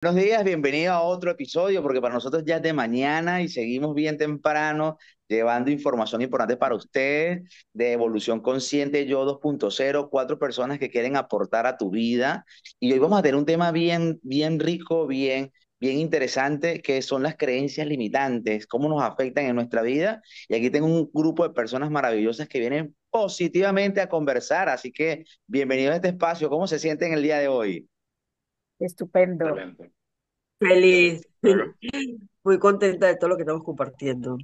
Buenos días, bienvenido a otro episodio, porque para nosotros ya es de mañana y seguimos bien temprano llevando información importante para ustedes de evolución consciente yo 2.0, cuatro personas que quieren aportar a tu vida. Y hoy vamos a tener un tema bien rico, bien interesante, que son las creencias limitantes, cómo nos afectan en nuestra vida. Y aquí tengo un grupo de personas maravillosas que vienen positivamente a conversar, así que bienvenidos a este espacio. ¿Cómo se sienten el día de hoy? Estupendo. Excelente. Feliz, Luego, muy contenta de todo lo que estamos compartiendo.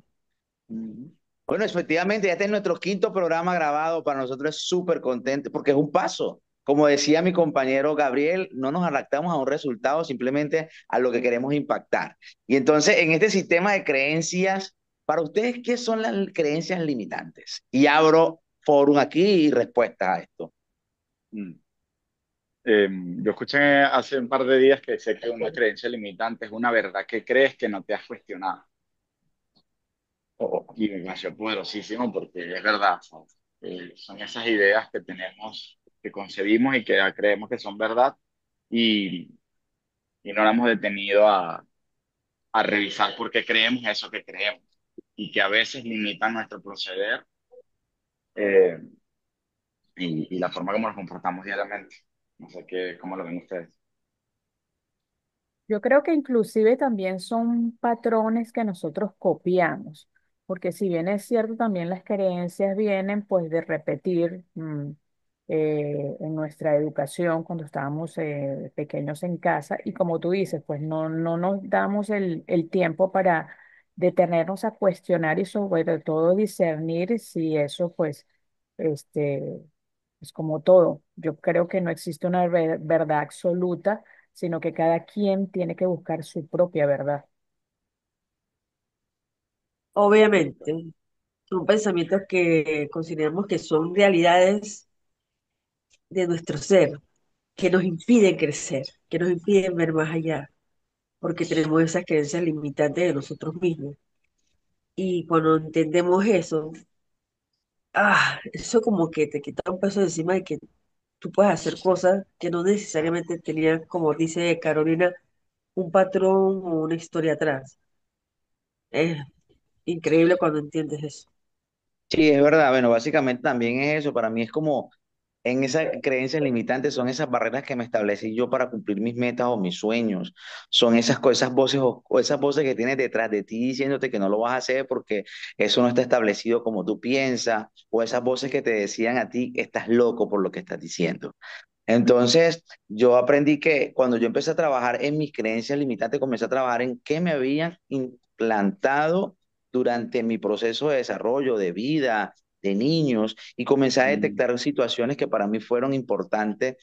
Ujú. Bueno, efectivamente, ya este es nuestro quinto programa grabado. Para nosotros es súper contente porque es un paso. Como decía mi compañero Gabriel, no nos adaptamos a un resultado, simplemente a lo que queremos impactar. Y entonces, en este sistema de creencias, para ustedes, ¿qué son las creencias limitantes? Y abro forum aquí y respuestas a esto. mm, yo escuché hace un par de días que sé que una creencia limitante es una verdad que crees que no te has cuestionado. Y me pareció poderosísimo porque es verdad, ¿sabes? Son esas ideas que tenemos, que concebimos y que ya creemos que son verdad y, y no la hemos detenido a revisar por qué creemos eso que creemos y que a veces limitan nuestro proceder eh, y la forma como nos comportamos diariamente. No sé cómo lo ven ustedes. Yo creo que inclusive también son patrones que nosotros copiamos, porque si bien es cierto, también las creencias vienen pues de repetir en nuestra educación cuando estábamos pequeños en casa y como tú dices, pues no nos damos el tiempo para detenernos a cuestionar y sobre todo discernir si eso pues este, es como todo. Yo creo que no existe una verdad absoluta, sino que cada quien tiene que buscar su propia verdad. Obviamente, son pensamientos que consideramos que son realidades de nuestro ser, que nos impiden crecer, que nos impiden ver más allá, porque tenemos esas creencias limitantes de nosotros mismos. Y cuando entendemos eso, eso como que te quita un peso de encima de que tú puedes hacer cosas que no necesariamente tenían, como dice Carolina, un patrón o una historia atrás. Es increíble cuando entiendes eso. Sí, es verdad. Bueno, básicamente también es eso. Para mí es como en esas creencias limitantes son esas barreras que me establecí yo para cumplir mis metas o mis sueños. Son esas cosas, voces o esas voces que tienes detrás de ti diciéndote que no lo vas a hacer porque eso no está establecido como tú piensas, o esas voces que te decían a ti, estás loco por lo que estás diciendo. Entonces, yo aprendí que cuando yo empecé a trabajar en mis creencias limitantes, comencé a trabajar en qué me habían implantado durante mi proceso de desarrollo, de vida, de niños, y comencé a Mm. detectar situaciones que para mí fueron importantes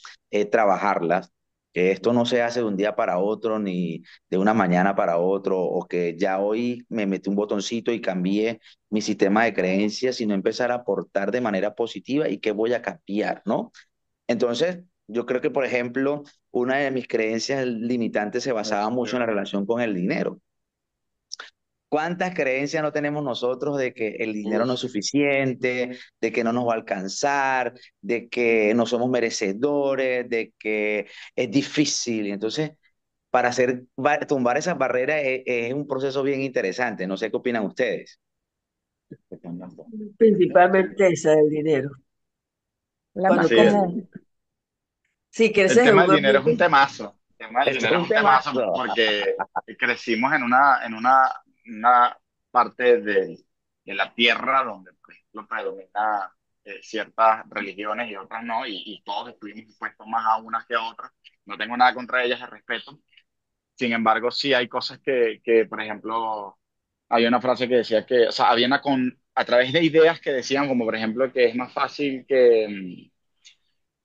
trabajarlas, que esto no se hace de un día para otro, ni de una mañana para otro, o que ya hoy me metí un botoncito y cambié mi sistema de creencias, sino empezar a aportar de manera positiva y qué voy a cambiar, ¿no? Entonces, yo creo que, por ejemplo, una de mis creencias limitantes se basaba Eso te mucho iba en a la decir. relación con el dinero. ¿Cuántas creencias no tenemos nosotros de que el dinero no es Uf. suficiente, de que no nos va a alcanzar, de que no somos merecedores, de que es difícil? Y entonces, para tumbar esas barreras es un proceso bien interesante. No sé qué opinan ustedes. Principalmente esa del dinero. La Cuando más Sí, creces, común. si el creces en tema del un dinero es un ambiente, temazo. El tema del Este es dinero es un un temazo temazo. porque crecimos en una parte de la tierra donde, por ejemplo, predomina ciertas religiones y otras no, y todos estuvimos expuestos más a unas que a otras. No tengo nada contra ellas, de respeto. Sin embargo, sí hay cosas por ejemplo, hay una frase que decía que, o sea, a través de ideas que decían, como por ejemplo, que es más fácil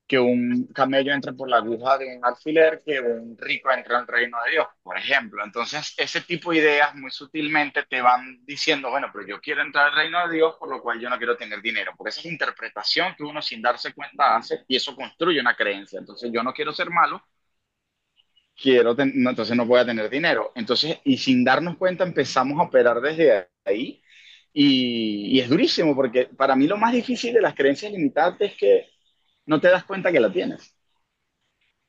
que un camello entre por la aguja de un alfiler que un rico entre al reino de Dios, por ejemplo. Entonces, ese tipo de ideas muy sutilmente te van diciendo, bueno, pero yo quiero entrar al reino de Dios, por lo cual yo no quiero tener dinero, porque esa es interpretación que uno sin darse cuenta hace y eso construye una creencia. Entonces, yo no quiero ser malo, no, entonces no voy a tener dinero. Entonces, y sin darnos cuenta empezamos a operar desde ahí y es durísimo porque para mí lo más difícil de las creencias limitantes es que no te das cuenta que la tienes.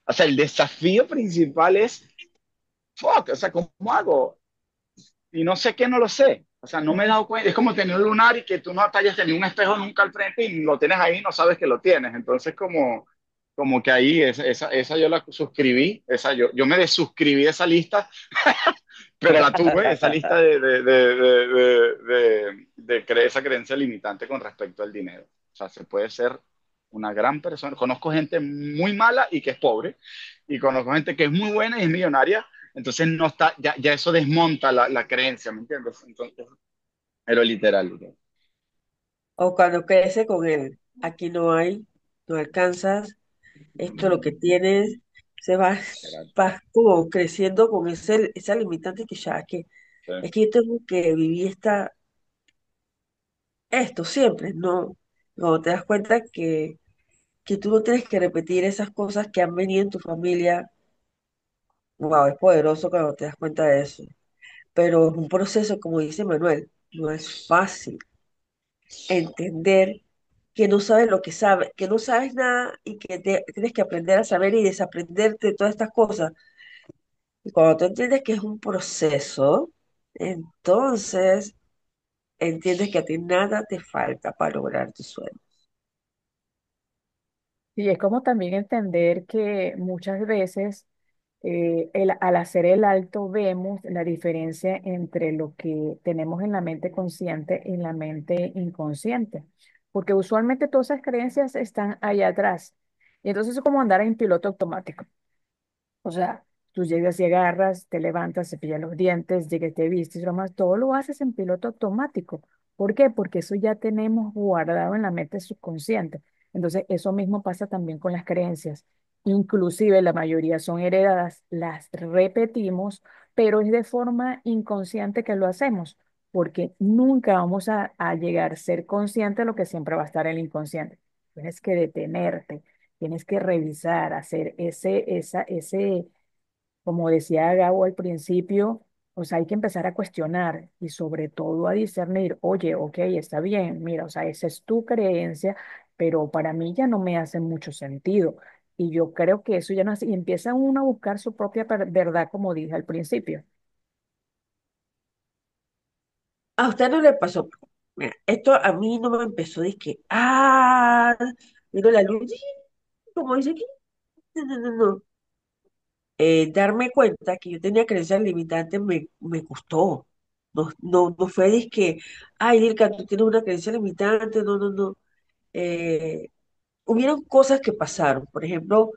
O sea, el desafío principal es fuck, o sea, ¿cómo hago? Y no sé qué, no lo sé. O sea, no me he dado cuenta. Es como tener un lunar y que tú no te hayas tenido un espejo nunca al frente y lo tienes ahí y no sabes que lo tienes. Entonces, como que ahí, esa yo la suscribí, yo me desuscribí de esa lista, pero la tuve, esa lista esa creencia limitante con respecto al dinero. O sea, se puede ser una gran persona. Conozco gente muy mala y que es pobre, y conozco gente que es muy buena y es millonaria. Entonces no está, ya eso desmonta la creencia, ¿me entiendes? Entonces, pero literal, literal. O cuando crece con él, aquí no hay, no alcanzas, esto es lo que tienes, se va, Literal. vas como creciendo con esa limitante que ya, que Sí. es que yo tengo que vivir esto siempre, ¿no? Cuando te das cuenta que tú no tienes que repetir esas cosas que han venido en tu familia, wow, es poderoso cuando te das cuenta de eso. Pero es un proceso, como dice Manuel, no es fácil entender que no sabes lo que sabes, que no sabes nada y que tienes que aprender a saber y desaprenderte de todas estas cosas. Y cuando tú entiendes que es un proceso, entonces entiendes que a ti nada te falta para lograr tu sueño. Y es como también entender que muchas veces al hacer el alto vemos la diferencia entre lo que tenemos en la mente consciente y en la mente inconsciente, porque usualmente todas esas creencias están allá atrás. Y entonces es como andar en piloto automático. O sea, tú llegas y agarras, te levantas, cepillas los dientes, llegas, te vistes, bromas, todo lo haces en piloto automático. ¿Por qué? Porque eso ya tenemos guardado en la mente subconsciente. Entonces, eso mismo pasa también con las creencias. Inclusive la mayoría son heredadas, las repetimos, pero es de forma inconsciente que lo hacemos, porque nunca vamos a llegar a ser consciente de lo que siempre va a estar en el inconsciente. Tienes que detenerte. Tienes que revisar, hacer como decía Gabo al principio, o sea, hay que empezar a cuestionar y sobre todo a discernir, oye, ok, está bien, mira, o sea, esa es tu creencia, pero para mí ya no me hace mucho sentido. Y yo creo que eso ya no hace, y empieza uno a buscar su propia verdad, como dije al principio. A usted no le pasó. Mira, esto a mí no me empezó de que, miro la luz, como dice aquí, no, no, no, no. Darme cuenta que yo tenía creencias limitantes me costó. No, no, no fue de que, ay, Dirka, tú tienes una creencia limitante, no, no, no. Eh, hubieron cosas que pasaron, por ejemplo,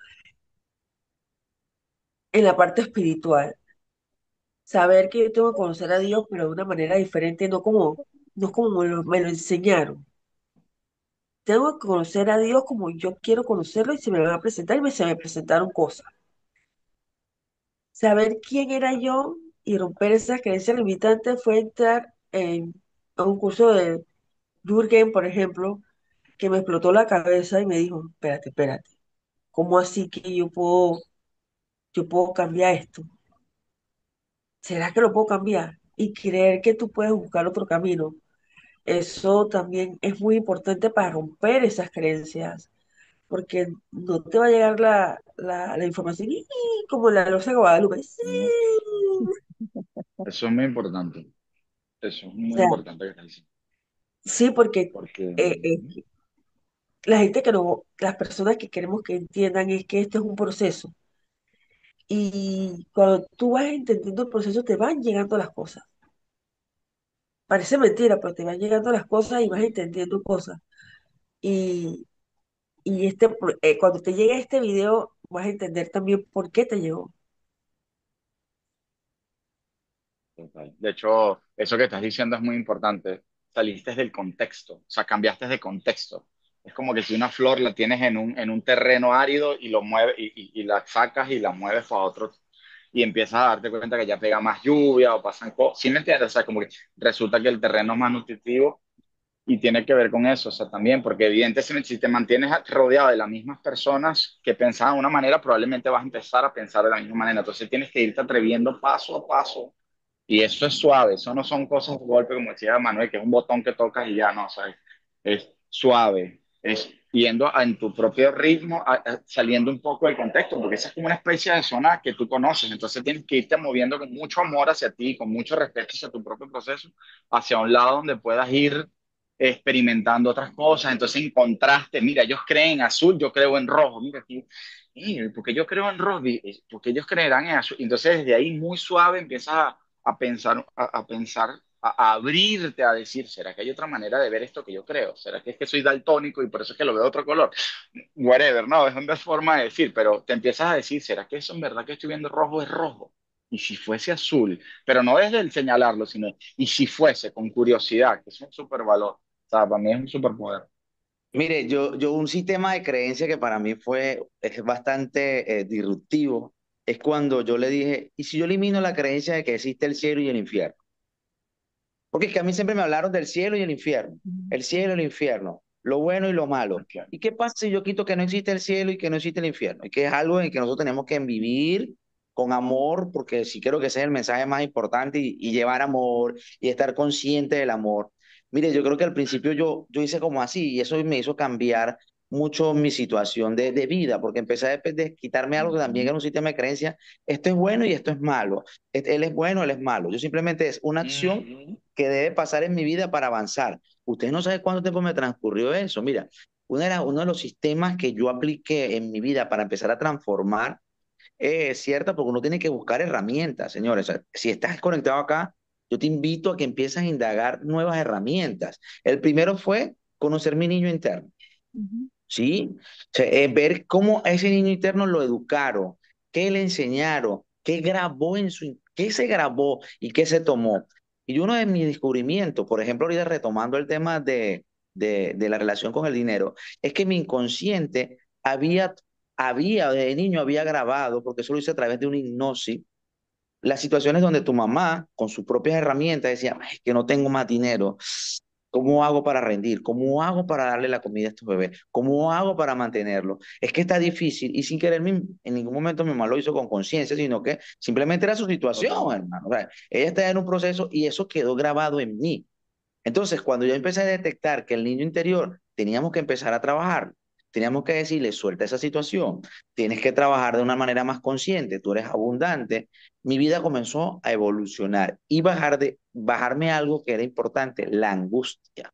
en la parte espiritual, saber que yo tengo que conocer a Dios, pero de una manera diferente, no como me lo enseñaron. Tengo que conocer a Dios como yo quiero conocerlo y se me van a presentar se me presentaron cosas. Saber quién era yo y romper esa creencia limitante fue entrar a un curso de Jürgen, por ejemplo, que me explotó la cabeza y me dijo, espérate, espérate, ¿cómo así que yo puedo cambiar esto? ¿Será que lo puedo cambiar? Y creer que tú puedes buscar otro camino. Eso también es muy importante para romper esas creencias, porque no te va a llegar la información como la Rosa de Guadalupe. Sí. No, eso es muy importante. Eso es O muy sea, importante que estás diciendo. sí, porque Porque, la gente que no, las personas que queremos que entiendan es que esto es un proceso. Y cuando tú vas entendiendo el proceso, te van llegando las cosas. Parece mentira, pero te van llegando las cosas y vas entendiendo cosas. Y, cuando te llegue este video, vas a entender también por qué te llegó. total. De hecho, eso que estás diciendo es muy importante. Saliste del contexto, o sea, cambiaste de contexto. Es como que si una flor la tienes en un terreno árido y lo mueves y la sacas y la mueves para otro y empiezas a darte cuenta que ya pega más lluvia o pasan cosas. ¿Sí me entiendes? O sea, como que resulta que el terreno es más nutritivo y tiene que ver con eso, o sea, también, porque evidentemente si te mantienes rodeado de las mismas personas que pensaban de una manera, probablemente vas a empezar a pensar de la misma manera. Entonces tienes que irte atreviendo paso a paso. Y eso es suave, eso no son cosas de golpe, como decía Manuel, que es un botón que tocas y ya no, o sea, es suave. es en tu propio ritmo, saliendo un poco del contexto, porque esa es como una especie de zona que tú conoces, entonces tienes que irte moviendo con mucho amor hacia ti, con mucho respeto hacia tu propio proceso, hacia un lado donde puedas ir experimentando otras cosas, entonces en contraste, mira, ellos creen en azul, yo creo en rojo, mira aquí, porque yo creo en rojo, porque ellos creerán en azul, entonces desde ahí muy suave empiezas a pensar, a abrirte a decir, ¿será que hay otra manera de ver esto que yo creo? ¿Será que es que soy daltónico y por eso es que lo veo de otro color? Whatever, no, es una forma de decir, pero te empiezas a decir, ¿será que eso en verdad que estoy viendo rojo es rojo? Y si fuese azul, pero no desde el señalarlo, sino, y si fuese con curiosidad, que es un supervalor, o sea, para mí es un superpoder. Mire, yo un sistema de creencia que para mí es bastante disruptivo, es cuando yo le dije, ¿y si yo elimino la creencia de que existe el cielo y el infierno? Porque es que a mí siempre me hablaron del cielo y el cielo y el infierno, lo bueno y lo malo. Okay. ¿Y qué pasa si yo quito que no existe el cielo y que no existe el infierno? Y que es algo en que nosotros tenemos que vivir con amor, porque sí creo que ese es el mensaje más importante y llevar amor y estar consciente del amor. Mire, yo creo que al principio yo hice como así y eso me hizo cambiar mucho mi situación de vida, porque empecé de quitarme algo que también era un sistema de creencia, esto es bueno y esto es malo, él es bueno, él es malo. Yo simplemente es una acción Ujú. que debe pasar en mi vida para avanzar. Usted no sabe cuánto tiempo me transcurrió eso. Mira, uno de los sistemas que yo apliqué en mi vida para empezar a transformar es cierta, porque uno tiene que buscar herramientas, señores. O sea, si estás conectado acá, yo te invito a que empieces a indagar nuevas herramientas. El primero fue conocer mi niño interno. Ujú. ¿Sí? O sea, ver cómo a ese niño interno lo educaron, qué le enseñaron, qué se grabó y qué se tomó. Y uno de mis descubrimientos, por ejemplo, ahorita retomando el tema de la relación con el dinero, es que mi inconsciente de niño había grabado, porque eso lo hice a través de una hipnosis, las situaciones donde tu mamá, con sus propias herramientas, decía, "Ay, es que no tengo más dinero. ¿Cómo hago para rendir? ¿Cómo hago para darle la comida a estos bebés? ¿Cómo hago para mantenerlos? Es que está difícil y sin querer, en ningún momento mi mamá lo hizo con conciencia, sino que simplemente era su situación, Totalmente. hermano. O sea, ella está en un proceso y eso quedó grabado en mí. Entonces, cuando yo empecé a detectar que el niño interior teníamos que empezar a trabajar, teníamos que decirle, suelta esa situación, tienes que trabajar de una manera más consciente, tú eres abundante, mi vida comenzó a evolucionar y bajarme algo que era importante, la angustia.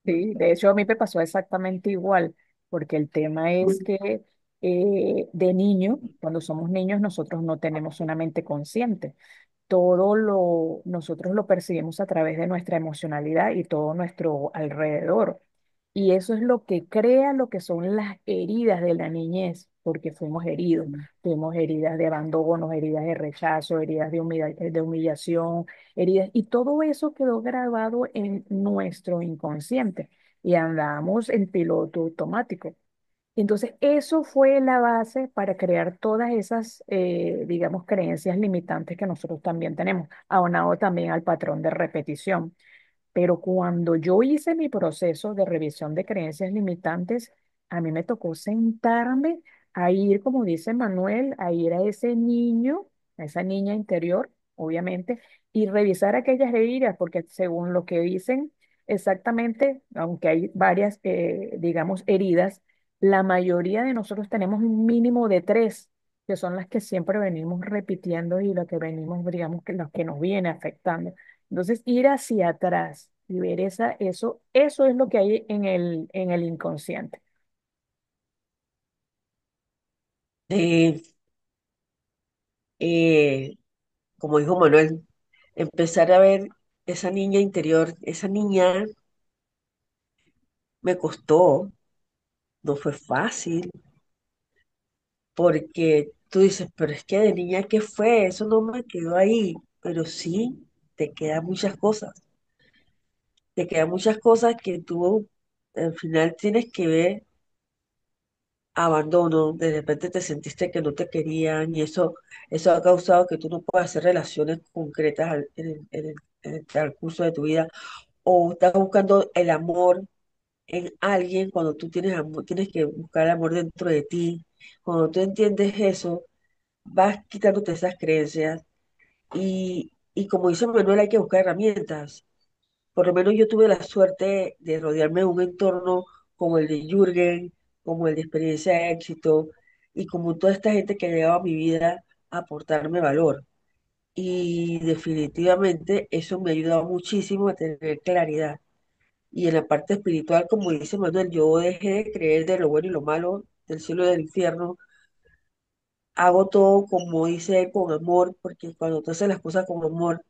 Sí, de hecho a mí me pasó exactamente igual, porque el tema es que de niño, cuando somos niños, nosotros no tenemos una mente consciente. Nosotros lo percibimos a través de nuestra emocionalidad y todo nuestro alrededor. Y eso es lo que crea lo que son las heridas de la niñez, porque fuimos heridos. Tuvimos heridas de abandono, heridas de rechazo, heridas de humillación, heridas. Y todo eso quedó grabado en nuestro inconsciente y andamos en piloto automático. Entonces, eso fue la base para crear todas esas, digamos, creencias limitantes que nosotros también tenemos, aunado también al patrón de repetición. Pero cuando yo hice mi proceso de revisión de creencias limitantes, a mí me tocó sentarme a ir, como dice Manuel, a ir a ese niño, a esa niña interior, obviamente, y revisar aquellas heridas, porque según lo que dicen exactamente, aunque hay varias, digamos, heridas, la mayoría de nosotros tenemos un mínimo de tres, que son las que siempre venimos repitiendo y las que venimos, digamos, que las que nos viene afectando. Entonces, ir hacia atrás y ver eso es lo que hay en el inconsciente. De, como dijo Manuel, empezar a ver esa niña interior, esa niña me costó, no fue fácil, porque tú dices, pero es que de niña, ¿qué fue? Eso no me quedó ahí, pero sí, te quedan muchas cosas, te quedan muchas cosas que tú al final tienes que ver abandono, de repente te sentiste que no te querían y eso ha causado que tú no puedas hacer relaciones concretas en el transcurso de tu vida o estás buscando el amor en alguien cuando tú tienes amor, tienes que buscar el amor dentro de ti. Cuando tú entiendes eso, vas quitándote esas creencias y como dice Manuel, hay que buscar herramientas. por lo menos yo tuve la suerte de rodearme de un entorno como el de Jürgen, como el de Experiencia de Éxito, y como toda esta gente que ha llegado a mi vida a aportarme valor. Y definitivamente eso me ha ayudado muchísimo a tener claridad. Y en la parte espiritual, como dice Manuel, yo dejé de creer de lo bueno y lo malo, del cielo y del infierno. Hago todo, como dice él, con amor, porque cuando tú haces las cosas con amor,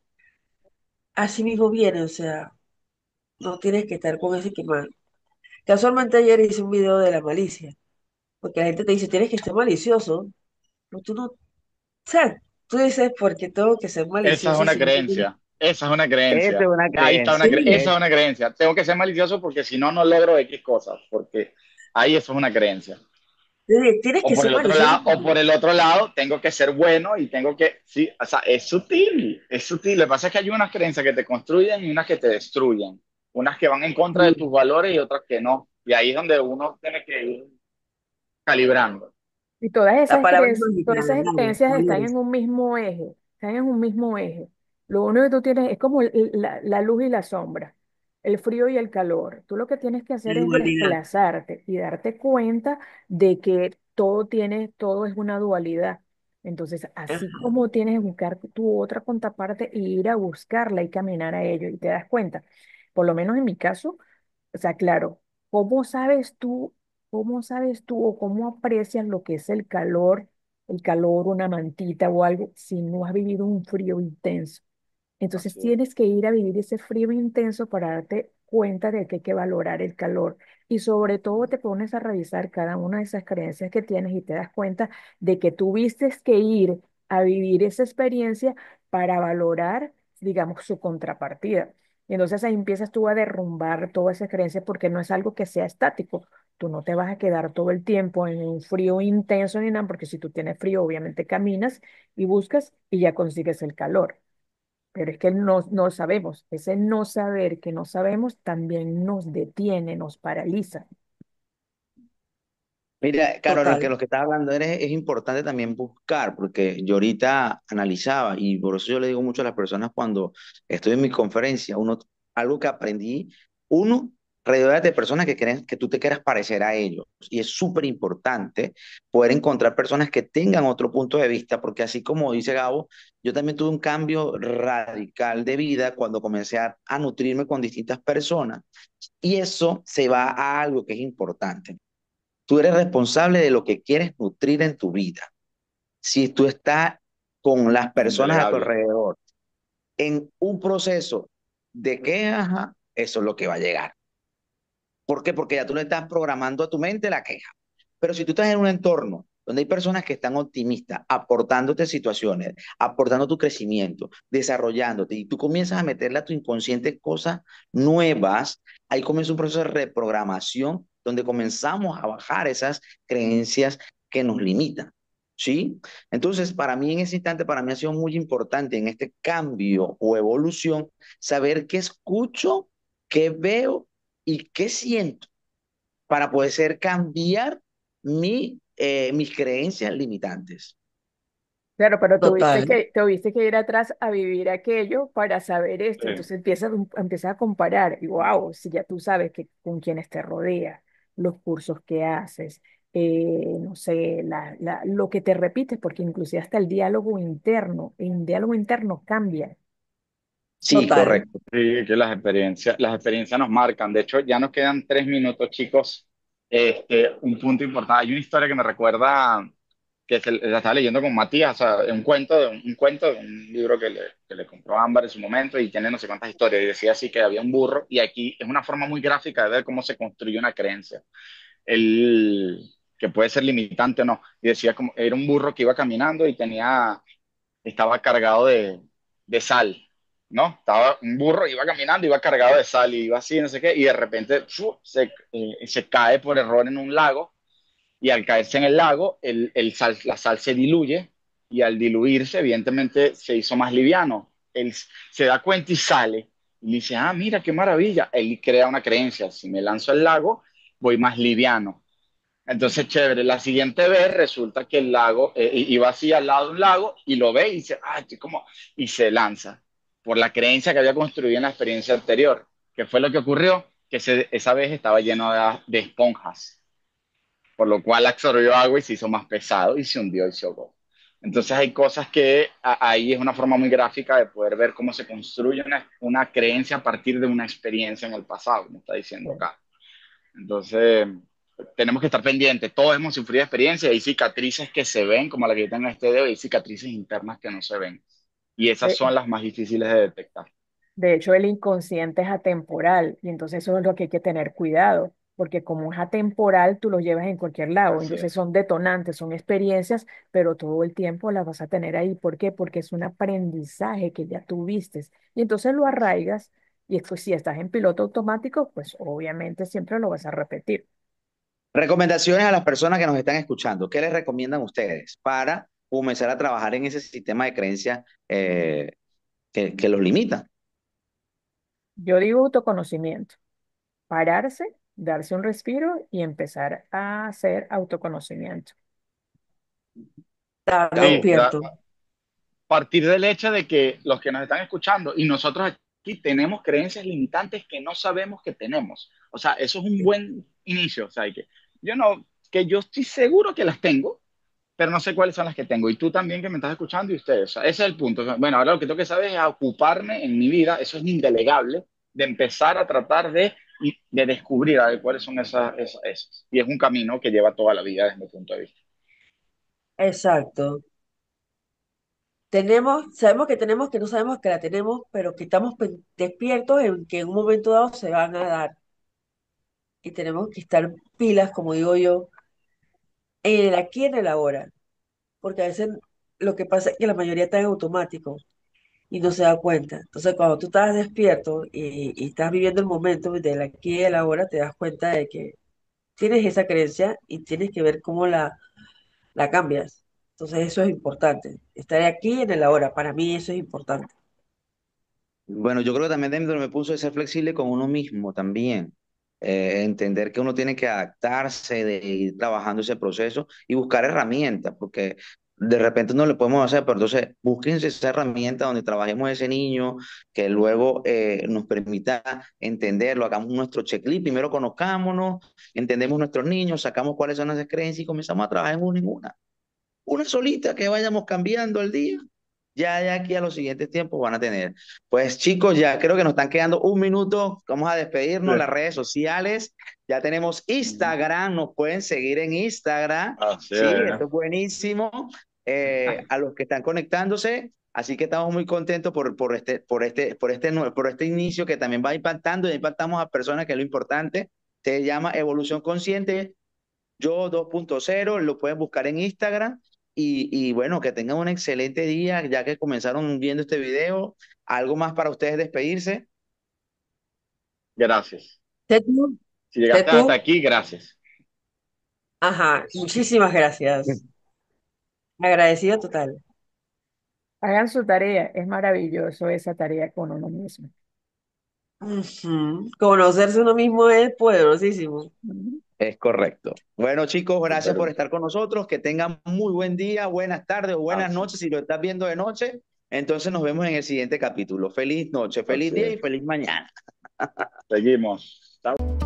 así mismo viene, o sea, no tienes que estar con ese que mal. Casualmente ayer hice un video de la malicia, porque la gente te dice, tienes que ser malicioso, pero tú no, o sea, tú dices, porque tengo que ser Esa es malicioso una si no tengo... creencia. Esa es una Esa es creencia. una Ahí está creencia. Sí, esa es una creencia. Tengo que ser malicioso porque si no, no logro X cosas. Porque ahí eso es una creencia. tienes O que por ser el otro malicioso. lado, o por el otro lado, tengo que ser bueno y tengo que, sí, o sea, es sutil, es sutil. Lo que pasa es que hay unas creencias que te construyen y unas que te destruyen. Unas que van en contra de tus valores y otras que no. Y ahí es donde uno tiene que ir calibrando. Y La palabra es todas mágica, esas creencias están en valores. un mismo eje, están en un mismo eje. Lo único que tú tienes es como la luz y la sombra, el frío y el calor. Tú lo que tienes que La hacer es dualidad. desplazarte y darte cuenta de que todo es una dualidad. Entonces, así Ajá. como tienes que buscar tu otra contraparte y ir a buscarla y caminar a ello, y te das cuenta, por lo menos en mi caso, o sea, claro, ¿cómo sabes tú, cómo sabes tú o cómo aprecias lo que es el calor, una mantita o algo, si no has vivido un frío intenso? Entonces Así es. tienes que ir a vivir ese frío intenso para darte cuenta de que hay que valorar el calor. Y sobre todo te pones a revisar cada una de esas creencias que tienes y te das cuenta de que tuviste que ir a vivir esa experiencia para valorar, digamos, su contrapartida. Y entonces ahí empiezas tú a derrumbar todas esas creencias porque no es algo que sea estático. Tú no te vas a quedar todo el tiempo en un frío intenso ni nada, porque si tú tienes frío, obviamente caminas y buscas y ya consigues el calor. Pero es que no sabemos. Ese no saber que no sabemos también nos detiene, nos paraliza. Mira, Carol, que Total. lo que estás hablando es importante también buscar, porque yo ahorita analizaba y por eso yo le digo mucho a las personas cuando estoy en mi conferencia, algo que aprendí, uno, rodeate de personas que creen que tú te quieras parecer a ellos. Y es súper importante poder encontrar personas que tengan otro punto de vista, porque así como dice Gabo, yo también tuve un cambio radical de vida cuando comencé a nutrirme con distintas personas. Y eso se va a algo que es importante. Tú eres responsable de lo que quieres nutrir en tu vida. Si tú estás con las personas a tu Indelegable. alrededor en un proceso de queja, eso es lo que va a llegar. ¿Por qué? Porque ya tú le estás programando a tu mente la queja. Pero si tú estás en un entorno donde hay personas que están optimistas, aportándote situaciones, aportando tu crecimiento, desarrollándote, y tú comienzas a meterle a tu inconsciente cosas nuevas, ahí comienza un proceso de reprogramación donde comenzamos a bajar esas creencias que nos limitan. ¿Sí? Entonces, para mí en ese instante, para mí ha sido muy importante en este cambio o evolución, saber qué escucho, qué veo y qué siento para poder cambiar mis creencias limitantes. Claro, pero Total. tuviste que ir atrás a vivir aquello para saber esto. Sí. Entonces empiezas a comparar. Y wow, si ya tú sabes que con quienes te rodeas, los cursos que haces, no sé, lo que te repites, porque inclusive hasta el diálogo interno cambia. Sí, Total. correcto. Sí, que las experiencias nos marcan. De hecho, ya nos quedan 3 minutos, chicos. Un punto importante. Hay una historia que me recuerda que la estaba leyendo con Matías, o sea, un cuento de un libro que le compró Ámbar en su momento y tiene no sé cuántas historias. Y decía así que había un burro y aquí es una forma muy gráfica de ver cómo se construye una creencia. El, que puede ser limitante o no. Y decía como era un burro que iba caminando y estaba cargado de sal, ¿no? Estaba un burro, iba caminando, iba cargado de sal y iba así, no sé qué, y de repente se cae por error en un lago y al caerse en el lago, la sal se diluye y al diluirse, evidentemente, se hizo más liviano. Él se da cuenta y sale y dice, ah, mira, qué maravilla. Él crea una creencia, si me lanzo al lago, voy más liviano. Entonces, chévere, la siguiente vez resulta que el lago iba así al lado de un lago y lo ve y dice, ah, ¿cómo? Y se lanza por la creencia que había construido en la experiencia anterior. ¿Qué fue lo que ocurrió? Que esa vez estaba lleno de esponjas, por lo cual absorbió agua y se hizo más pesado y se hundió y se ahogó. Entonces hay cosas que ahí es una forma muy gráfica de poder ver cómo se construye una creencia a partir de una experiencia en el pasado, como está diciendo Bueno, acá. Entonces tenemos que estar pendientes. Todos hemos sufrido experiencias, hay cicatrices que se ven, como la que yo tengo en este dedo, y hay cicatrices internas que no se ven. Y esas de, son las más difíciles de detectar. de hecho, el inconsciente es atemporal y entonces eso es lo que hay que tener cuidado, porque como es atemporal, tú lo llevas en cualquier lado. Así Entonces es. son detonantes, son experiencias, pero todo el tiempo las vas a tener ahí. ¿Por qué? Porque es un aprendizaje que ya tuviste y entonces lo arraigas y pues, si estás en piloto automático, pues obviamente siempre lo vas a repetir. Recomendaciones a las personas que nos están escuchando. ¿Qué les recomiendan ustedes para comenzar a trabajar en ese sistema de creencias que los limita? Yo digo autoconocimiento, pararse, darse un respiro y empezar a hacer autoconocimiento. Estar Sí, despierto. partir del hecho de que los que nos están escuchando y nosotros aquí tenemos creencias limitantes que no sabemos que tenemos. O sea, eso es un buen inicio. O sea, que yo estoy seguro que las tengo, pero no sé cuáles son las que tengo. Y tú también que me estás escuchando y ustedes. O sea, ese es el punto. O sea, bueno, ahora lo que tengo que saber es ocuparme en mi vida, eso es indelegable, de empezar a tratar de descubrir a ver cuáles son esas. Y es un camino que lleva toda la vida desde mi punto de vista. Exacto. Sabemos que tenemos, que no sabemos que la tenemos, pero que estamos despiertos en que en un momento dado se van a dar. Y tenemos que estar pilas, como digo yo, en el aquí y en el ahora. Porque a veces lo que pasa es que la mayoría está en automático y no se da cuenta. Entonces, cuando tú estás despierto y estás viviendo el momento del aquí y el ahora, te das cuenta de que tienes esa creencia y tienes que ver cómo la cambias. Entonces, eso es importante. Estar aquí en el ahora. Para mí eso es importante. Bueno, yo creo que también dentro me puso de ser flexible con uno mismo también. Entender que uno tiene que adaptarse, de ir trabajando ese proceso y buscar herramientas, porque de repente no le podemos hacer, pero entonces búsquense esa herramienta donde trabajemos ese niño, que luego nos permita entenderlo, hagamos nuestro checklist, primero conozcámonos, entendemos nuestros niños, sacamos cuáles son nuestras creencias y comenzamos a trabajar en una en una solita que vayamos cambiando al día. Ya aquí a los siguientes tiempos van a tener. Pues chicos, ya creo que nos están quedando un minuto. Vamos a despedirnos. Las redes sociales. Ya tenemos Sí. Instagram. Nos pueden seguir en Instagram. Así Sí, es. esto es buenísimo. A los que están conectándose. Así que estamos muy contentos por este inicio que también va impactando y impactamos a personas, que es lo importante. Se llama Evolución Consciente. Yo 2.0 lo pueden buscar en Instagram y bueno, que tengan un excelente día, ya que comenzaron viendo este video. Algo más para ustedes despedirse. Gracias. Sé tú, Si sé llegaste hasta tú. aquí, gracias. Ajá, muchísimas gracias. Agradecido total. Hagan su tarea, es maravilloso esa tarea con uno mismo. Ujú. Conocerse uno mismo es poderosísimo. Ujú. Es correcto. Bueno, chicos, gracias Súper por útil. estar con nosotros. Que tengan muy buen día, buenas tardes o buenas Así, noches si lo estás viendo de noche. Entonces nos vemos en el siguiente capítulo. Feliz noche, feliz así día y es. feliz mañana. Seguimos. Chao.